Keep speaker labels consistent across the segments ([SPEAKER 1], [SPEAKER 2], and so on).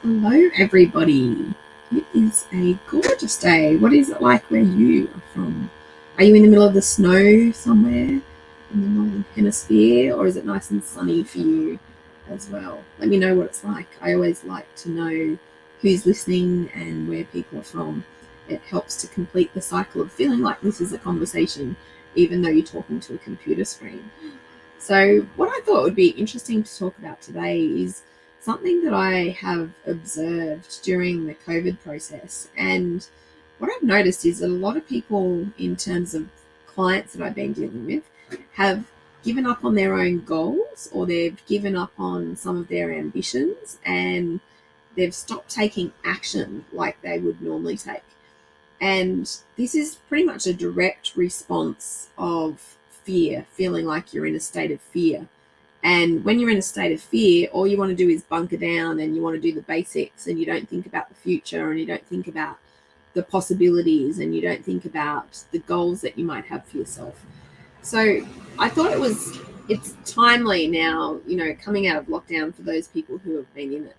[SPEAKER 1] Hello, everybody. It is a gorgeous day. What is it like where you are from? Are you in the middle of the snow somewhere in the northern hemisphere, or is it nice and sunny for you as well? Let me know what it's like. I always like to know who's listening and where people are from. It helps to complete the cycle of feeling like this is a conversation, even though you're talking to a computer screen. So, what I thought would be interesting to talk about today is something that I have observed during the COVID process. And what I've noticed is that a lot of people, in terms of clients that I've been dealing with, have given up on their own goals, or they've given up on some of their ambitions, and they've stopped taking action like they would normally take. And this is pretty much a direct response of fear, feeling like you're in a state of fear. And when you're in a state of fear, all you want to do is bunker down, and you want to do the basics, and you don't think about the future, and you don't think about the possibilities, and you don't think about the goals that you might have for yourself. So I thought it's timely now, coming out of lockdown for those people who have been in it,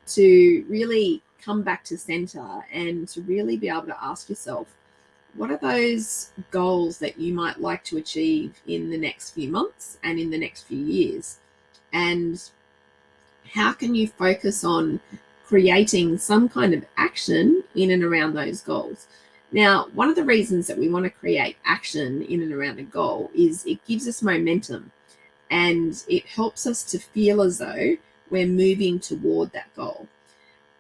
[SPEAKER 1] to really come back to center and to really be able to ask yourself, what are those goals that you might like to achieve in the next few months and in the next few years? And how can you focus on creating some kind of action in and around those goals? Now, one of the reasons that we want to create action in and around a goal is it gives us momentum, and it helps us to feel as though we're moving toward that goal.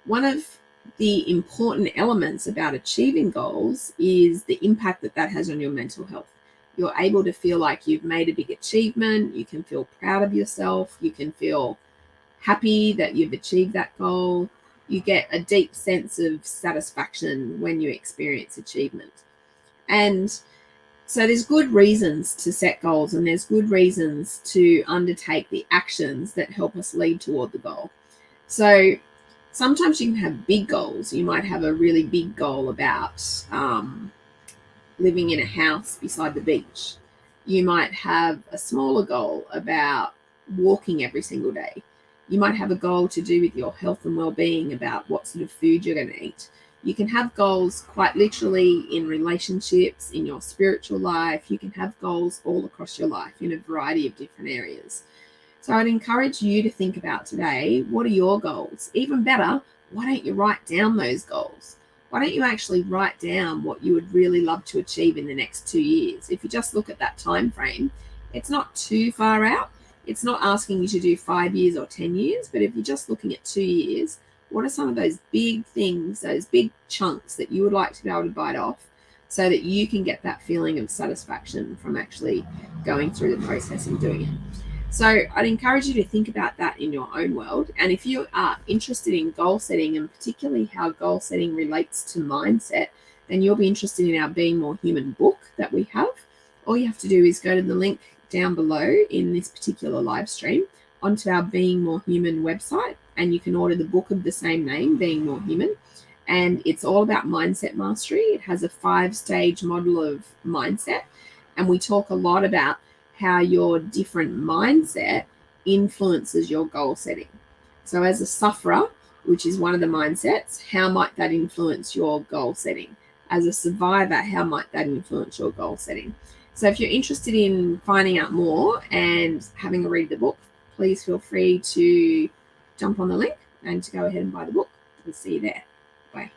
[SPEAKER 1] One of the important elements about achieving goals is the impact that that has on your mental health. You're able to feel like you've made a big achievement. You can feel proud of yourself. You can feel happy that you've achieved that goal. You get a deep sense of satisfaction when you experience achievement. And so there's good reasons to set goals, and there's good reasons to undertake the actions that help us lead toward the goal. So sometimes you can have big goals. You might have a really big goal about living in a house beside the beach. You might have a smaller goal about walking every single day. You might have a goal to do with your health and well-being, about what sort of food you're going to eat. You can have goals quite literally in relationships, in your spiritual life. You can have goals all across your life in a variety of different areas. So I'd encourage you to think about today, what are your goals? Even better, why don't you write down those goals? Why don't you actually write down what you would really love to achieve in the next 2 years? If you just look at that time frame, it's not too far out. It's not asking you to do 5 years or 10 years, but if you're just looking at 2 years, what are some of those big things, those big chunks that you would like to be able to bite off, so that you can get that feeling of satisfaction from actually going through the process and doing it? So I'd encourage you to think about that in your own world. And if you are interested in goal setting, and particularly how goal setting relates to mindset, then you'll be interested in our Being More Human book that we have. All you have to do is go to the link down below in this particular live stream onto our Being More Human website, and you can order the book of the same name, Being More Human. And it's all about mindset mastery. It has a 5-stage model of mindset, and we talk a lot about how your different mindset influences your goal setting. So as a sufferer, which is one of the mindsets, how might that influence your goal setting? As a survivor, how might that influence your goal setting? So if you're interested in finding out more and having a read of the book, please feel free to jump on the link and to go ahead and buy the book. We'll see you there. Bye.